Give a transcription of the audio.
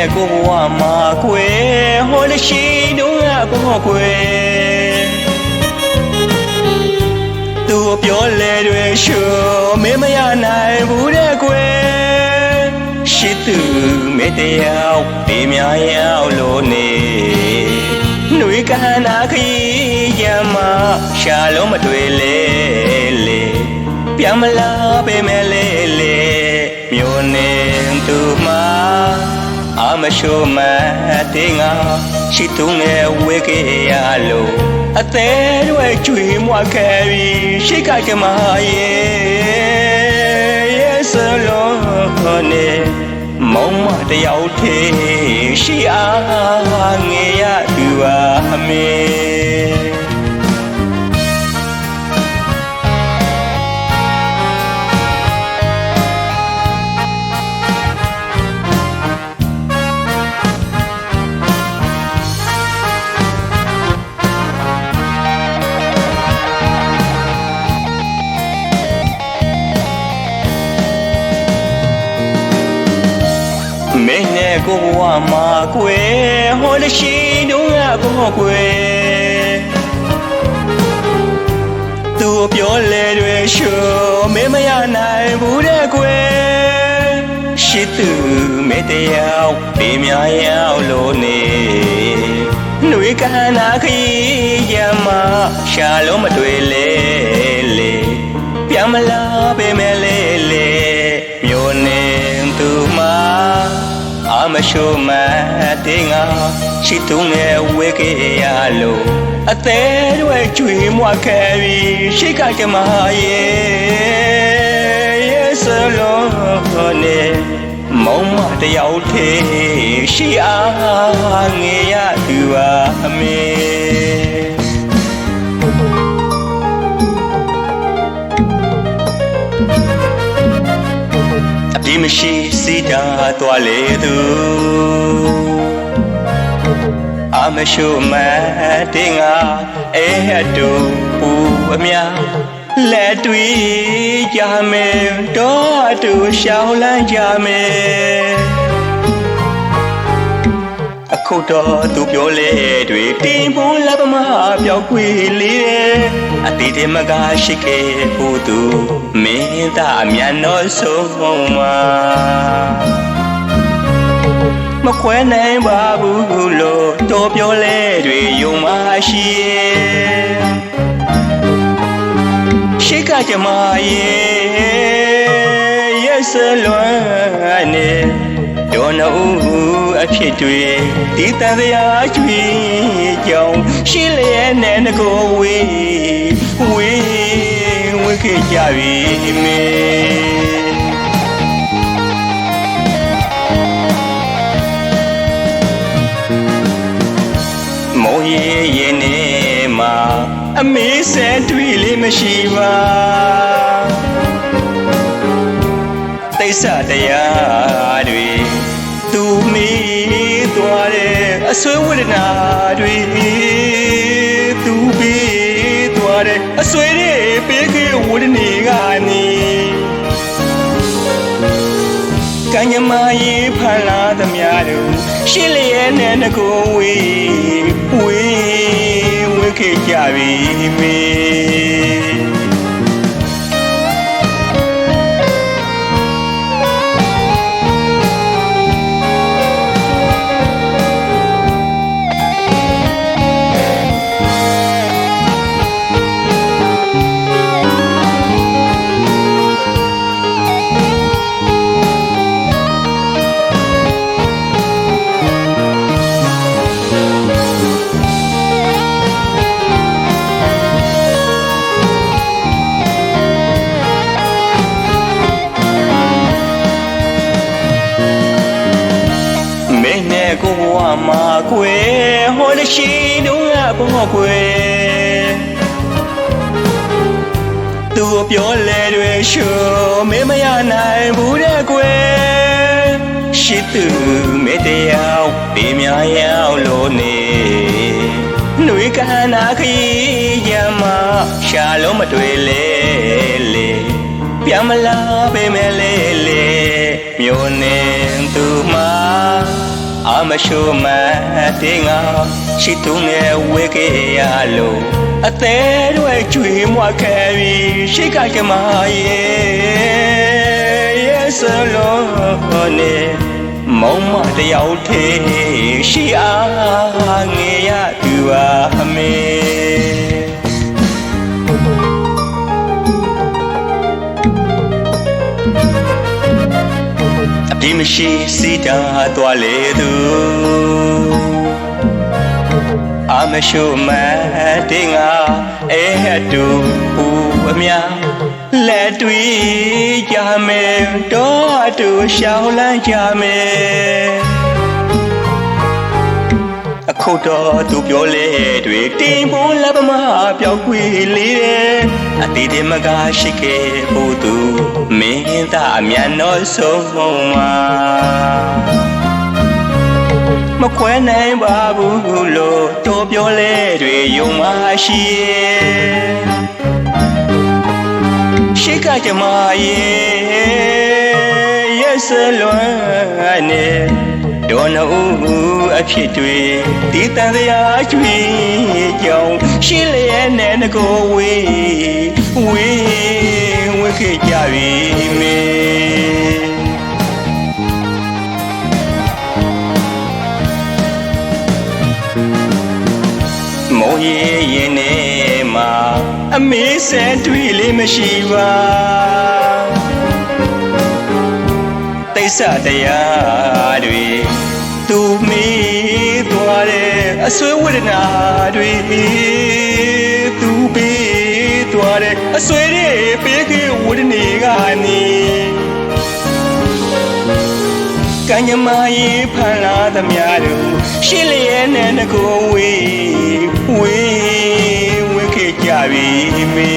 နဲ့ကိုဘဝမှာကွယ်ဟောလက်ရှိတုန်းကဘောကွယ်သူပြောလဲတွေရှုမင်းမရနိုင်ဘူးတဲ့ကွယ်ရှိသူမေတ္တရောက်ဒီများရောက်လို့နေနှွေကန္နာခရီးရမရှာလုံးမတွေ့လေလေပြန်မလာပေမဲ့လေလေမြို့နေသူမှာအမရှိုးမတဲ့ငါရှိသူငယ်ဝေကေရလို့အသေးတွေကျွေးမွားခဲ့ပြီးရှိခိုက်ကမရဲ့စလုံးနေမောင်မတယောက်သေးရှိအားငယ်ရသူအမေမင်းနဲ့ကိုဘဝမှာကွယ်ဟောလက်ရှိတုန်းကဘောကွယ်သူပြောလဲတွေရှုမင်းမရနိုင်ဘူးတဲ့ကွယ်ရှိသူမေတ္တရောက်ဒီများရောက်လို့နေနှွေကန္နာခရီးရမရှာလုံးမတွေ့လေလေပြန်မလာပေမဲ့လေလေမြို့နေသူမှာအမရှိုးမတဲ့ငါရှိသူငယ်ဝေကေရလို့အသေးတွေကျွေးမွားခဲ့ပြီးရှိခိုက်ကမရဲ့စလုံးနေမောင်မတယောက်သေးရှိအားငယ်ရသူအမေဒီမရှိစီတာသွားလေသူအမရှိုးမတဲ့ငါအဲ့တူပူအများလက်တွေ့ကြမယ်တော့အတူရှောင်းလန်းကြမယ်အခုတော့သူပြောလေတွေတင်ဖို့လပမပြောက်ွေလေးတယ်အတိတ်မကရှိခဲ့ဖို့သူမင်းသားမြန်တော့ဆုံးမမခွဲနိုင်ပါဘူးလို့တော့ပြောလေတွေယုံမရှိရှိကကြမရဲ့စလွမ်းနေတော်နှုတ်အဖြစ်တွေဒီတန်တရားကျွေးကြောင်ရှိလျက်နဲ့ကိုဝေးခဲ့ကြပြီမေမောင်ရဲ့နေမှာအမေဆဲတွေ့လေးမရှိပါတိစ္ဆာတရားတွေသူမိသွားတဲ့အဆွေဝေဒနာတွေသူပြီးသွားတဲ့အဆွေတွေပေးခဲ့ဝဒနေကနေကံညမရေးဖန်လာသမျှတို့ရှိလျက်နဲ့ကိုဝေးခဲ့ကြပြီမေကိုဘဝမှာကွယ်ဟောလက်ရှိတုန်းကဘောကွယ်သူပြောလဲတွေရှုမင်းမရနိုင်ဘူးတဲ့ကွယ်ရှိသူမေတ္တရောက်ဒီများရောက်လို့နေနှွေကန္နာခရီးရမရှာလုံးမတွေ့လေလေပြန်မလာပေမဲ့လေလေမြို့နေသူမှာအ အမရှုမတဲ့ငါရှိသူနဲ့ဝေခဲ့ရလို့အသေးတွေကျွေးမွားခဲ့ပြီးရှိကကမရဲ့စလုံးနဲ့မောင်မတယောက်တည်းရှိအားငယ်ရသူပါအမေအပြင်းမရှိစီတာသွားလေသူအမရှုမတဲ့ငါအဲ့တူအများလက်တွေ့ကြမယ်တော့အတူရှောင်းလန်းကြမယ်အခုတော့သူပြောလေတွေတင်ဖို့လက်ပမပြောက်ွေလေးတယ်အတီးတမကရှိခဲ့ဖို့သူမင်းသားအမြန်တော့ဆုံးမှာမခွဲနိုင်ပါဘူးလို့တို့ပြောလေတွေယုံမရှိရှိကကြမရဲ့စလွမ်းနဲ့ဒေါ်နူအဖြစ်တွေဒီတန်တရားကျွေးကြောင်ရှိလျက်နဲ့ငကိုဝေးခဲ့ကြပြီမေမောင်ရင်နေမှာအမေးဆန်တွေ့လေးမရှိပါတိစ္ဆာတရားတွေသူမေးသွားတဲ့အဆွေဝေဒနာတွေသူပေးသွားတဲ့အဆွေတွေပေးခဲ့ဝေဒနေကနေကံညမရေးဖန်လာသမျှတို့ရှင်းလျက်နဲ့ငကိုဝေးခဲ့ကြပြီမေ